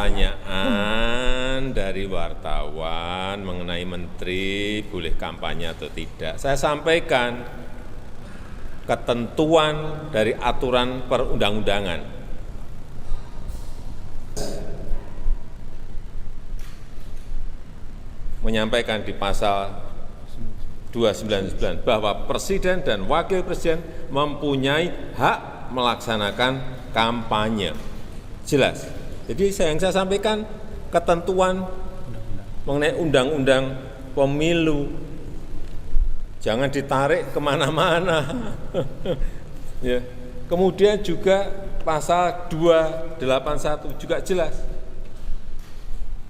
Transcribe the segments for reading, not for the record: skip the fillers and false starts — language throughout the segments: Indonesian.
pertanyaan dari wartawan mengenai menteri boleh kampanye atau tidak. Saya sampaikan ketentuan dari aturan perundang-undangan. Menyampaikan di pasal 299 bahwa presiden dan wakil presiden mempunyai hak melaksanakan kampanye. Jelas. Jadi yang saya sampaikan ketentuan mengenai undang-undang pemilu. Jangan ditarik kemana-mana. Ya. Kemudian juga pasal 281 juga jelas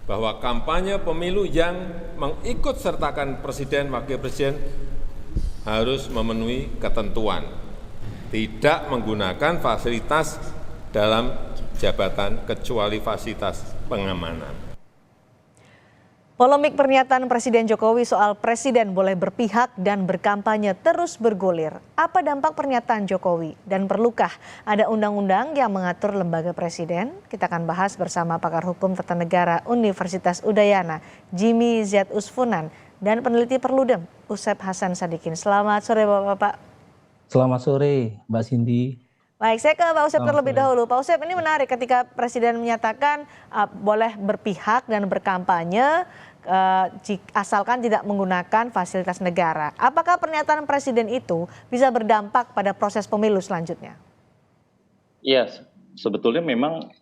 bahwa kampanye pemilu yang mengikut sertakan presiden, wakil presiden harus memenuhi ketentuan. Tidak menggunakan fasilitas dalam jabatan kecuali fasilitas pengamanan. Polemik pernyataan Presiden Jokowi soal presiden boleh berpihak dan berkampanye terus bergulir. Apa dampak pernyataan Jokowi dan perlukah ada undang-undang yang mengatur lembaga presiden? Kita akan bahas bersama pakar hukum tata negara Universitas Udayana, Jimmy Z. Usfunan, dan peneliti Perludem, Usep Hasan Sadikin. Selamat sore Bapak-Bapak. Selamat sore Mbak Cindy. Baik, saya ke Pak Usep terlebih dahulu. Pak Usep, ini menarik ketika Presiden menyatakan boleh berpihak dan berkampanye asalkan tidak menggunakan fasilitas negara. Apakah pernyataan Presiden itu bisa berdampak pada proses pemilu selanjutnya? Iya, sebetulnya memang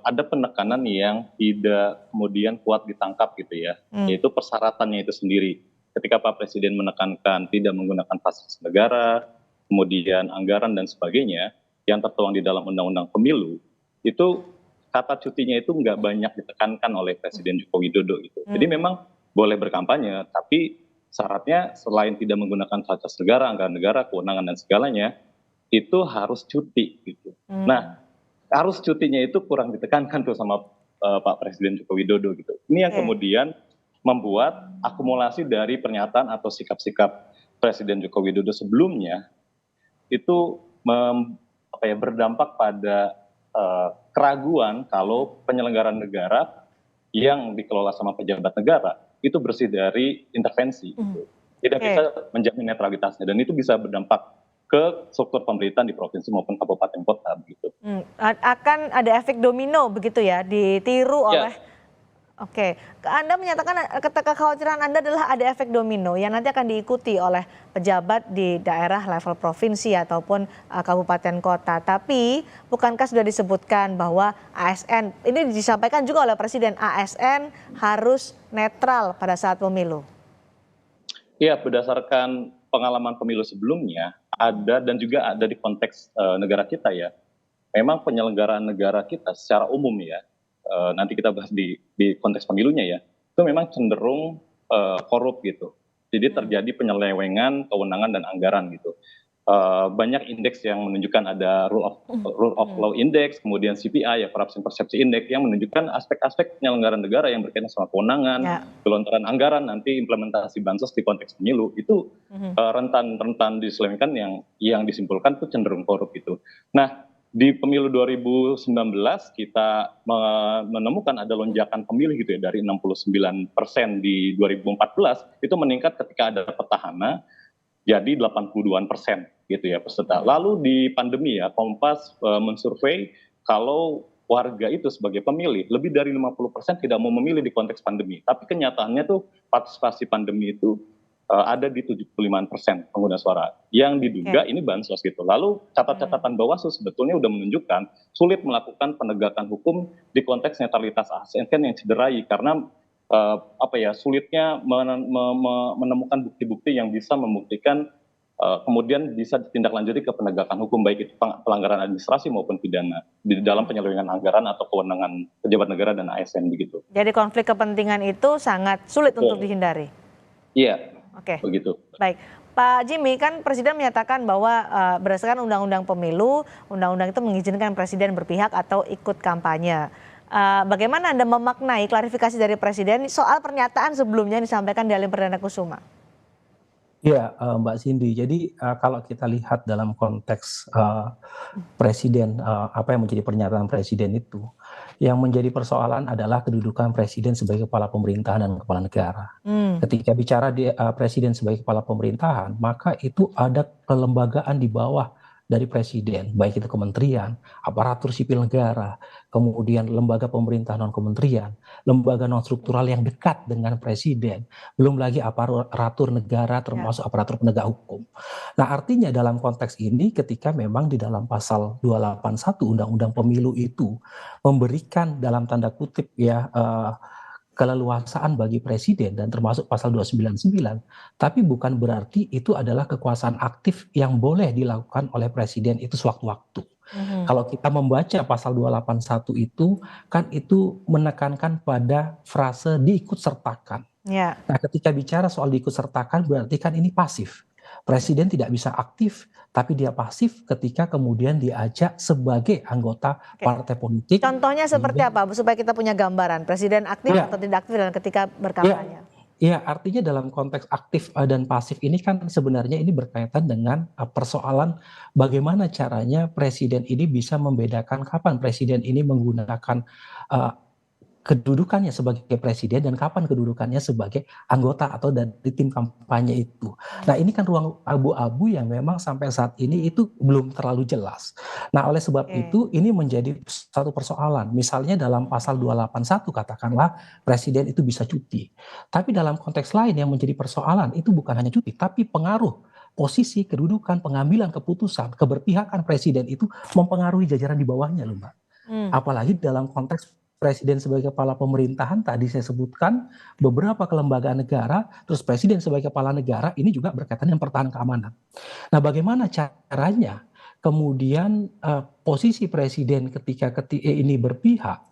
ada penekanan yang tidak kemudian kuat ditangkap gitu ya, yaitu persyaratannya itu sendiri. Ketika Pak Presiden menekankan tidak menggunakan fasilitas negara, kemudian anggaran dan sebagainya yang tertuang di dalam Undang-Undang Pemilu, itu kata cutinya itu nggak banyak ditekankan oleh Presiden Joko Widodo gitu. Jadi memang boleh berkampanye, tapi syaratnya selain tidak menggunakan fasilitas negara, anggaran negara, kewenangan dan segalanya, itu harus cuti gitu. Nah, harus cutinya itu kurang ditekankan tuh sama Pak Presiden Joko Widodo gitu. Ini yang kemudian membuat akumulasi dari pernyataan atau sikap-sikap Presiden Joko Widodo sebelumnya itu berdampak pada keraguan kalau penyelenggaraan negara yang dikelola sama pejabat negara itu bersih dari intervensi. Tidak bisa menjamin netralitasnya dan itu bisa berdampak ke struktur pemerintahan di provinsi maupun kabupaten kota begitu. Akan ada efek domino begitu ya, ditiru oleh. Oke, Anda menyatakan kekhawatiran Anda adalah ada efek domino yang nanti akan diikuti oleh pejabat di daerah level provinsi ataupun kabupaten kota. Tapi bukankah sudah disebutkan bahwa ASN, ini disampaikan juga oleh Presiden, ASN harus netral pada saat pemilu? Iya, berdasarkan pengalaman pemilu sebelumnya ada dan juga ada di konteks negara kita ya. Memang penyelenggaraan negara kita secara umum ya, nanti kita bahas di konteks pemilunya ya, itu memang cenderung korup gitu. Jadi terjadi penyelewengan kewenangan dan anggaran gitu. Banyak indeks yang menunjukkan ada rule of law index, kemudian CPI ya, corruption perception index yang menunjukkan aspek-aspek penyelenggaraan negara yang berkaitan sama kewenangan, gelontoran anggaran, nanti implementasi bansos di konteks pemilu itu rentan diselewengkan yang disimpulkan itu cenderung korup gitu. Nah, di pemilu 2019 kita menemukan ada lonjakan pemilih gitu ya, dari 69% di 2014 itu meningkat ketika ada petahana jadi 82% gitu ya peserta. Lalu di pandemi ya, Kompas mensurvei kalau warga itu sebagai pemilih lebih dari 50% tidak mau memilih di konteks pandemi. Tapi kenyataannya tuh partisipasi pandemi itu ada di 75% pengguna suara yang diduga ini bansos gitu. Lalu catatan Bawaslu sebetulnya sudah menunjukkan sulit melakukan penegakan hukum di konteks netralitas ASN yang cederai karena sulitnya menemukan bukti-bukti yang bisa membuktikan kemudian bisa ditindaklanjuti ke penegakan hukum baik itu pelanggaran administrasi maupun pidana di dalam penyelewengan anggaran atau kewenangan pejabat negara dan ASN begitu. Jadi konflik kepentingan itu sangat sulit untuk dihindari. Iya. Oke. Begitu. Baik. Pak Jimmy, kan Presiden menyatakan bahwa berdasarkan Undang-Undang Pemilu, Undang-Undang itu mengizinkan Presiden berpihak atau ikut kampanye. Bagaimana Anda memaknai klarifikasi dari Presiden soal pernyataan sebelumnya yang disampaikan di Halim Perdana Kusuma? Iya, Mbak Cindy. Jadi kalau kita lihat dalam konteks Presiden, apa yang menjadi pernyataan Presiden Yang menjadi persoalan adalah kedudukan presiden sebagai kepala pemerintahan dan kepala negara. Ketika bicara presiden sebagai kepala pemerintahan, maka itu ada kelembagaan di bawah dari presiden, baik itu kementerian, aparatur sipil negara, kemudian lembaga pemerintahan non kementerian, lembaga non struktural yang dekat dengan presiden, belum lagi aparatur negara termasuk aparatur penegak hukum. Nah, artinya dalam konteks ini ketika memang di dalam pasal 281 Undang-Undang Pemilu itu memberikan dalam tanda kutip ya keleluasaan bagi presiden dan termasuk pasal 299, tapi bukan berarti itu adalah kekuasaan aktif yang boleh dilakukan oleh presiden itu sewaktu-waktu. Kalau kita membaca pasal 281 itu kan itu menekankan pada frase diikut sertakan. Ya. Nah, ketika bicara soal diikut sertakan berarti kan ini pasif. Presiden tidak bisa aktif, tapi dia pasif ketika kemudian diajak sebagai anggota partai politik. Contohnya seperti apa supaya kita punya gambaran presiden aktif atau tidak aktif dan ketika berkampanye? Ya, artinya dalam konteks aktif dan pasif ini kan sebenarnya ini berkaitan dengan persoalan bagaimana caranya presiden ini bisa membedakan kapan presiden ini menggunakan kedudukannya sebagai presiden dan kapan kedudukannya sebagai anggota atau dari tim kampanye itu. Nah, ini kan ruang abu-abu yang memang sampai saat ini itu belum terlalu jelas. Nah, oleh sebab itu ini menjadi satu persoalan. Misalnya dalam pasal 281 katakanlah presiden itu bisa cuti. Tapi dalam konteks lain yang menjadi persoalan itu bukan hanya cuti, tapi pengaruh posisi, kedudukan, pengambilan keputusan, keberpihakan presiden itu mempengaruhi jajaran di bawahnya loh, Mbak. Apalagi dalam konteks presiden sebagai kepala pemerintahan tadi saya sebutkan beberapa kelembagaan negara, terus presiden sebagai kepala negara ini juga berkaitan dengan pertahanan keamanan. Nah, bagaimana caranya kemudian posisi presiden ketika ini berpihak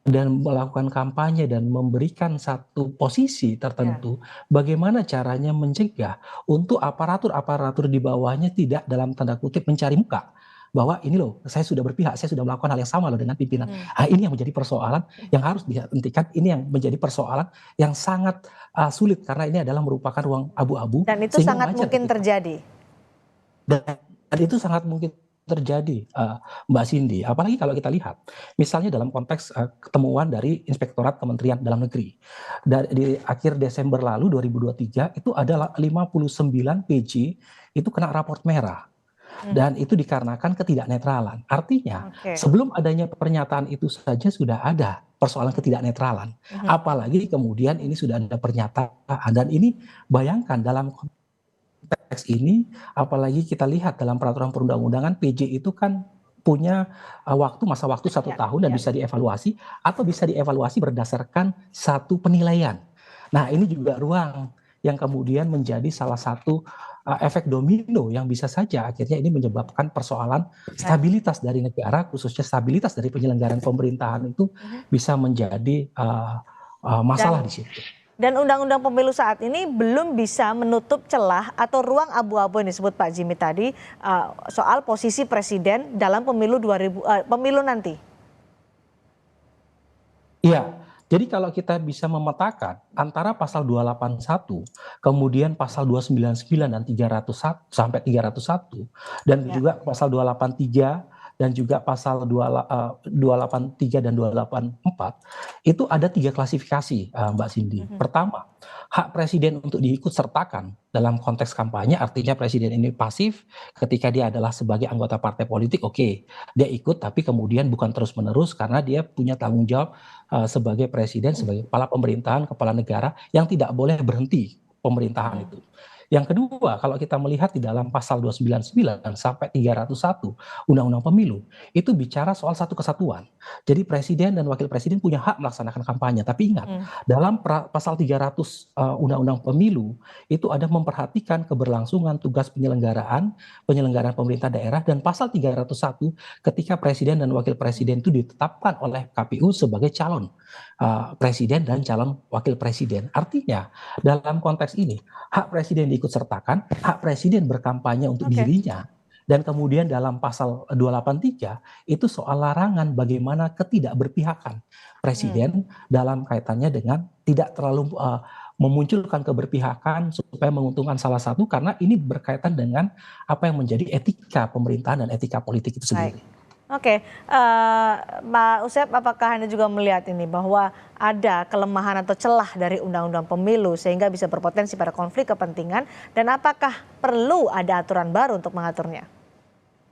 dan melakukan kampanye dan memberikan satu posisi tertentu, bagaimana caranya mencegah untuk aparatur di bawahnya tidak dalam tanda kutip mencari muka. Bahwa ini loh, saya sudah berpihak, saya sudah melakukan hal yang sama loh dengan pimpinan. Ini yang menjadi persoalan yang harus dihentikan, ini yang menjadi persoalan yang sangat sulit karena ini adalah merupakan ruang abu-abu. Dan itu sangat mungkin terjadi. Dan itu sangat mungkin terjadi, Mbak Cindy. Apalagi kalau kita lihat, misalnya dalam konteks ketemuan dari Inspektorat Kementerian Dalam Negeri. Di akhir Desember lalu 2023 itu ada 59 PJ itu kena raport merah. Dan itu dikarenakan ketidaknetralan. Artinya sebelum adanya pernyataan itu saja sudah ada persoalan ketidaknetralan. Apalagi kemudian ini sudah ada pernyataan. Dan ini bayangkan dalam konteks ini, apalagi kita lihat dalam peraturan perundang-undangan PJ itu kan punya masa waktu 1 tahun dan bisa dievaluasi atau bisa dievaluasi berdasarkan satu penilaian. Nah, ini juga ruang yang kemudian menjadi salah satu efek domino yang bisa saja akhirnya ini menyebabkan persoalan stabilitas dari negara, khususnya stabilitas dari penyelenggaraan pemerintahan itu bisa menjadi masalah di situ. Dan Undang-Undang Pemilu saat ini belum bisa menutup celah atau ruang abu-abu yang disebut Pak Jimmy tadi soal posisi presiden dalam pemilu nanti. Iya. Jadi kalau kita bisa memetakan antara pasal 281, kemudian pasal 299 dan 301 sampai 301, dan juga pasal 283 dan juga pasal 283 dan 284, itu ada 3 klasifikasi, Mbak Cindy. Pertama, hak presiden untuk diikut sertakan dalam konteks kampanye, artinya presiden ini pasif ketika dia adalah sebagai anggota partai politik, dia ikut tapi kemudian bukan terus-menerus karena dia punya tanggung jawab sebagai presiden, sebagai kepala pemerintahan, kepala negara yang tidak boleh berhenti pemerintahan itu. Yang kedua, kalau kita melihat di dalam pasal 299 sampai 301 Undang-Undang Pemilu, itu bicara soal satu kesatuan. Jadi presiden dan wakil presiden punya hak melaksanakan kampanye. Tapi ingat, dalam pasal 300 Undang-Undang Pemilu, itu ada memperhatikan keberlangsungan tugas penyelenggaraan pemerintah daerah, dan pasal 301 ketika presiden dan wakil presiden itu ditetapkan oleh KPU sebagai calon presiden dan calon wakil presiden. Artinya, dalam konteks ini, hak presiden diikut sertakan, hak presiden berkampanye untuk dirinya. Dan kemudian dalam pasal 283 itu soal larangan bagaimana ketidakberpihakan presiden dalam kaitannya dengan tidak terlalu memunculkan keberpihakan supaya menguntungkan salah satu, karena ini berkaitan dengan apa yang menjadi etika pemerintahan dan etika politik itu sendiri. Oke, Pak Usep, apakah Anda juga melihat ini bahwa ada kelemahan atau celah dari undang-undang pemilu sehingga bisa berpotensi pada konflik kepentingan dan apakah perlu ada aturan baru untuk mengaturnya?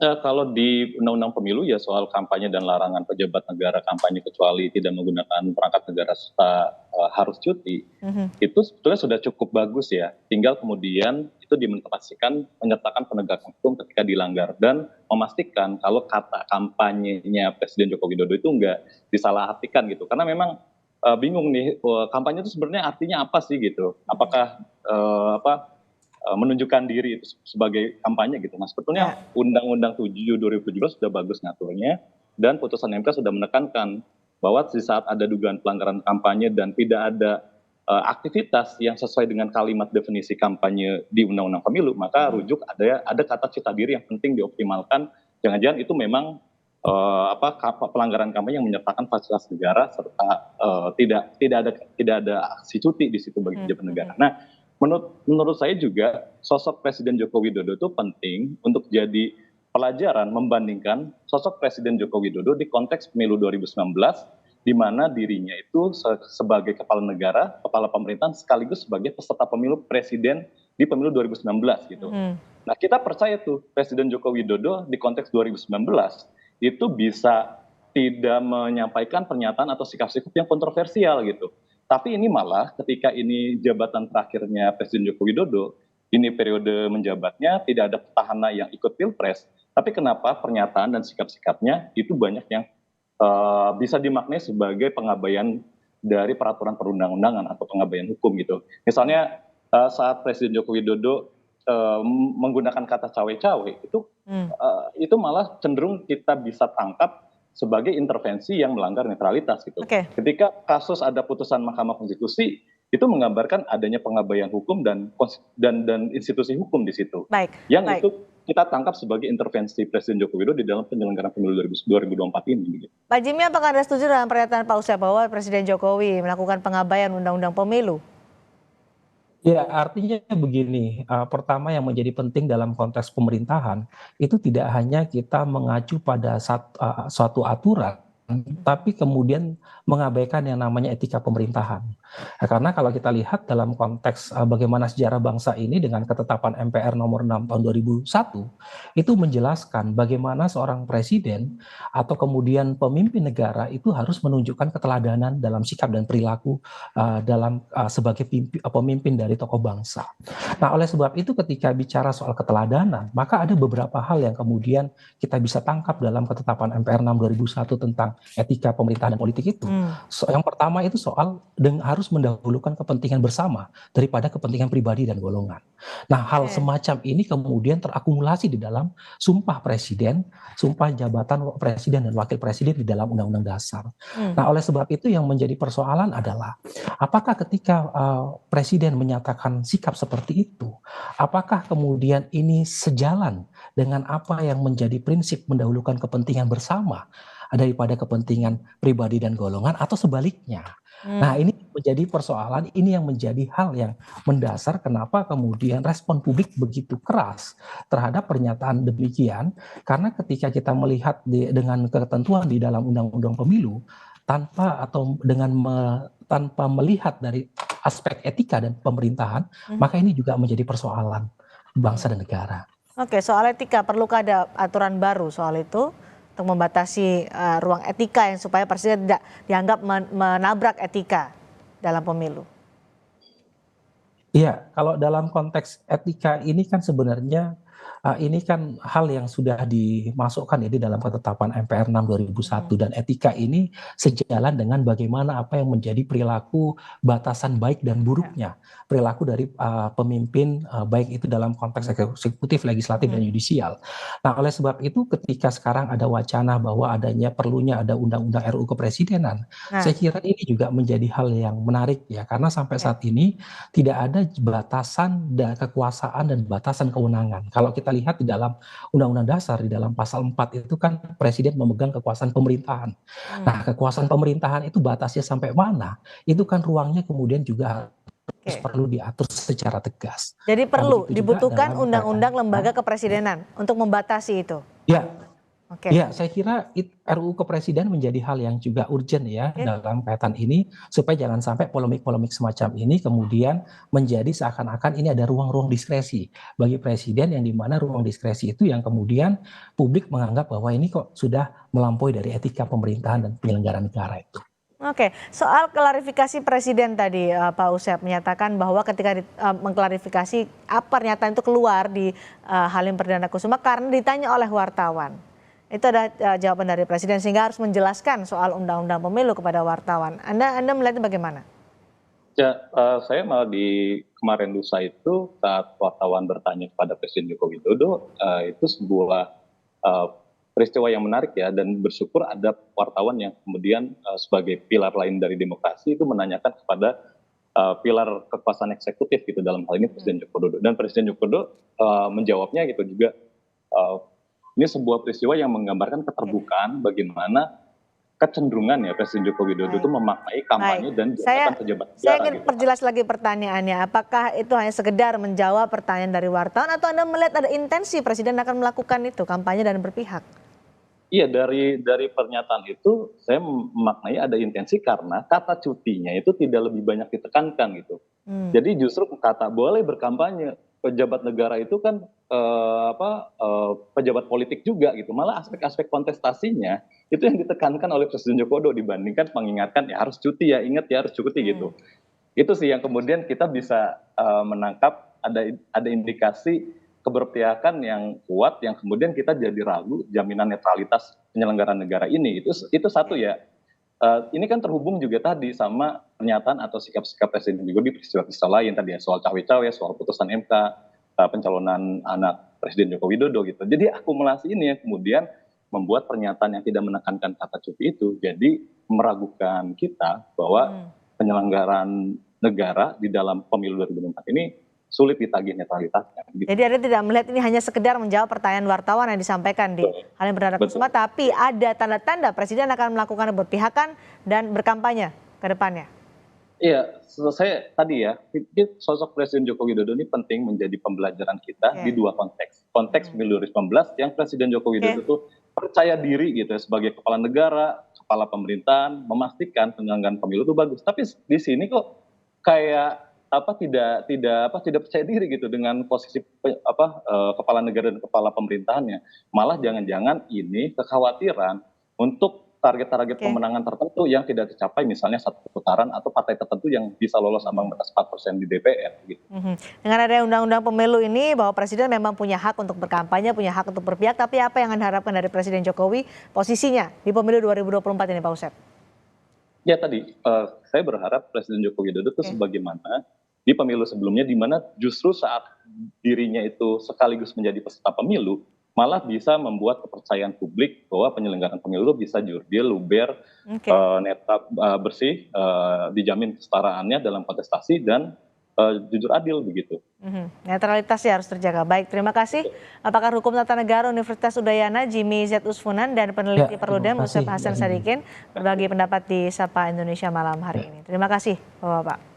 Kalau di undang-undang pemilu ya soal kampanye dan larangan pejabat negara kampanye kecuali tidak menggunakan perangkat negara serta harus cuti, Mhm. itu sebetulnya sudah cukup bagus ya. Tinggal kemudian itu diimplementasikan menyertakan penegakan hukum ketika dilanggar dan memastikan kalau kata kampanyenya Presiden Joko Widodo itu enggak disalahartikan gitu. Karena memang bingung nih kampanye itu sebenarnya artinya apa sih gitu. Apakah menunjukkan diri itu sebagai kampanye gitu. Nah sebetulnya Ya. Undang-Undang 7 2017 sudah bagus ngaturnya dan putusan MK sudah menekankan bahwa di saat ada dugaan pelanggaran kampanye dan tidak ada aktivitas yang sesuai dengan kalimat definisi kampanye di Undang-Undang Pemilu, maka rujuk ada kata cita diri yang penting dioptimalkan. Jangan-jangan itu memang pelanggaran kampanye yang menyertakan fasilitas negara serta tidak ada aksi cuti di situ bagi pejabat negara. Nah, menurut saya juga sosok Presiden Joko Widodo itu penting untuk jadi pelajaran membandingkan sosok Presiden Joko Widodo di konteks pemilu 2019 di mana dirinya itu sebagai kepala negara, kepala pemerintahan sekaligus sebagai peserta pemilu presiden di pemilu 2019 gitu. Nah, kita percaya tuh Presiden Joko Widodo di konteks 2019 itu bisa tidak menyampaikan pernyataan atau sikap-sikap yang kontroversial gitu. Tapi ini malah ketika ini jabatan terakhirnya Presiden Joko Widodo, ini periode menjabatnya tidak ada petahana yang ikut pilpres, tapi kenapa pernyataan dan sikap-sikapnya itu banyak yang bisa dimaknai sebagai pengabaian dari peraturan perundang-undangan atau pengabaian hukum gitu. Misalnya saat Presiden Joko Widodo menggunakan kata cawe-cawe itu malah cenderung kita bisa tangkap sebagai intervensi yang melanggar netralitas gitu. Oke. Ketika kasus ada putusan Mahkamah Konstitusi itu menggambarkan adanya pengabaian hukum dan institusi hukum di situ. Baik. Yang Baik. itu kita tangkap sebagai intervensi Presiden Joko Widodo di dalam penyelenggaraan pemilu 2024 ini. Pak Jimmy, apakah Anda setuju dengan pernyataan Pak Usep bahwa Presiden Jokowi melakukan pengabaian undang-undang pemilu? Ya, artinya begini, pertama yang menjadi penting dalam konteks pemerintahan, itu tidak hanya kita mengacu pada suatu aturan, tapi kemudian mengabaikan yang namanya etika pemerintahan. Karena kalau kita lihat dalam konteks bagaimana sejarah bangsa ini dengan ketetapan MPR nomor 6 tahun 2001, itu menjelaskan bagaimana seorang presiden atau kemudian pemimpin negara itu harus menunjukkan keteladanan dalam sikap dan perilaku sebagai pemimpin dari tokoh bangsa. Nah, oleh sebab itu ketika bicara soal keteladanan, maka ada beberapa hal yang kemudian kita bisa tangkap dalam ketetapan MPR 6 2001 tentang etika pemerintahan dan politik itu. Yang pertama itu soal harus mendahulukan kepentingan bersama daripada kepentingan pribadi dan golongan. Nah, hal semacam ini kemudian terakumulasi di dalam sumpah presiden, sumpah jabatan presiden dan wakil presiden di dalam Undang-Undang Dasar. Nah, oleh sebab itu yang menjadi persoalan adalah apakah ketika presiden menyatakan sikap seperti itu, apakah kemudian ini sejalan dengan apa yang menjadi prinsip mendahulukan kepentingan bersama daripada kepentingan pribadi dan golongan atau sebaliknya. Nah, ini menjadi persoalan, ini yang menjadi hal yang mendasar kenapa kemudian respon publik begitu keras terhadap pernyataan demikian, karena ketika kita melihat dengan ketentuan di dalam Undang-Undang Pemilu tanpa melihat dari aspek etika dan pemerintahan, maka ini juga menjadi persoalan bangsa dan negara. Oke, soal etika perlukah ada aturan baru soal itu untuk membatasi ruang etika yang supaya presiden tidak dianggap menabrak etika dalam pemilu? Iya, kalau dalam konteks etika ini kan sebenarnya ini kan hal yang sudah dimasukkan ya di dalam ketetapan MPR 6 2001 dan etika ini sejalan dengan bagaimana apa yang menjadi perilaku batasan baik dan buruknya perilaku dari pemimpin baik itu dalam konteks eksekutif, legislatif dan yudisial. Nah, oleh sebab itu ketika sekarang ada wacana bahwa perlunya ada undang-undang RUU kepresidenan, saya kira ini juga menjadi hal yang menarik ya karena sampai saat ini tidak ada batasan kekuasaan dan batasan kewenangan. Kalau kita lihat di dalam Undang-Undang Dasar di dalam pasal 4 itu kan presiden memegang kekuasaan pemerintahan. Nah, kekuasaan pemerintahan itu batasnya sampai mana? Itu kan ruangnya kemudian juga harus perlu diatur secara tegas. Jadi perlu dibutuhkan undang-undang lembaga kepresidenan untuk membatasi itu. Ya. Oke. Ya, saya kira RUU Kepresiden menjadi hal yang juga urgent ya Oke. dalam kaitan ini supaya jangan sampai polemik-polemik semacam ini kemudian menjadi seakan-akan ini ada ruang-ruang diskresi bagi presiden yang di mana ruang diskresi itu yang kemudian publik menganggap bahwa ini kok sudah melampaui dari etika pemerintahan dan penyelenggaraan negara itu. Oke, soal klarifikasi Presiden tadi Pak Usep menyatakan bahwa ketika mengklarifikasi pernyataan itu keluar di Halim Perdana Kusuma karena ditanya oleh wartawan. Itu ada jawaban dari Presiden sehingga harus menjelaskan soal undang-undang pemilu kepada wartawan. Anda melihatnya bagaimana? Ya, saya malah di kemarin lusa itu saat wartawan bertanya kepada Presiden Joko Widodo, itu sebuah peristiwa yang menarik ya, dan bersyukur ada wartawan yang kemudian sebagai pilar lain dari demokrasi itu menanyakan kepada pilar kekuasaan eksekutif gitu, dalam hal ini Presiden Joko Widodo. Dan Presiden Joko Widodo menjawabnya gitu juga, ini sebuah peristiwa yang menggambarkan keterbukaan bagaimana kecenderungan ya Presiden Joko Widodo itu memaknai kampanye dan jabatan pejabat negara. Saya ingin gitu. perjelas lagi pertanyaannya. Apakah itu hanya sekedar menjawab pertanyaan dari wartawan atau Anda melihat ada intensi Presiden akan melakukan itu, kampanye dan berpihak? Iya, dari pernyataan itu saya memaknai ada intensi karena kata cutinya itu tidak lebih banyak ditekankan gitu. Jadi justru kata boleh berkampanye, pejabat negara itu kan pejabat politik juga gitu. Malah aspek-aspek kontestasinya itu yang ditekankan oleh Presiden Joko Widodo dibandingkan mengingatkan ya harus cuti ya, ingat ya harus cuti gitu. Itu sih yang kemudian kita bisa menangkap ada indikasi keberpihakan yang kuat yang kemudian kita jadi ragu jaminan netralitas penyelenggaraan negara ini. Itu satu ya. Ini kan terhubung juga tadi sama pernyataan atau sikap-sikap Presiden juga di peristiwa-peristiwa lain tadi ya, soal cawe-cawe, soal putusan MK, pencalonan anak Presiden Joko Widodo gitu. Jadi akumulasi ini yang kemudian membuat pernyataan yang tidak menekankan kata cuti itu jadi meragukan kita bahwa penyelenggaraan negara di dalam pemilu 2024 ini sulit ditagih netralitasnya. Gitu. Jadi Anda tidak melihat ini hanya sekedar menjawab pertanyaan wartawan yang disampaikan di Halim Perdana Kusuma, tapi ada tanda-tanda Presiden akan melakukan berpihakan dan berkampanye ke depannya. Iya, saya tadi ya, sosok Presiden Joko Widodo ini penting menjadi pembelajaran kita di dua konteks. Konteks pemilu 2019 yang Presiden Joko Widodo itu percaya diri gitu ya, sebagai kepala negara, kepala pemerintahan, memastikan penyelenggaraan pemilu itu bagus. Tapi di sini kok kayak tidak percaya diri gitu dengan posisi kepala negara dan kepala pemerintahannya. Malah jangan-jangan ini kekhawatiran untuk target-target pemenangan tertentu yang tidak tercapai, misalnya satu putaran atau partai tertentu yang bisa lolos ambang batas 4% di DPR gitu. Dengan ada undang-undang pemilu ini bahwa Presiden memang punya hak untuk berkampanye, punya hak untuk berpihak, tapi apa yang Anda harapkan dari Presiden Jokowi posisinya di pemilu 2024 ini Pak Usep? Ya tadi, saya berharap Presiden Joko Widodo itu sebagaimana di pemilu sebelumnya, di mana justru saat dirinya itu sekaligus menjadi peserta pemilu, malah bisa membuat kepercayaan publik bahwa penyelenggaraan pemilu bisa jurdil, luber, netral, bersih, dijamin kesetaraannya dalam kontestasi dan jujur adil begitu. Netralitasnya harus terjaga. Baik, terima kasih. Pakar Hukum Tata Negara Universitas Udayana Jimmy Z. Usfunan dan peneliti Perludem Usep Hasan Sadikin berbagi pendapat di Sapa Indonesia malam hari ini. Terima kasih Bapak-Bapak.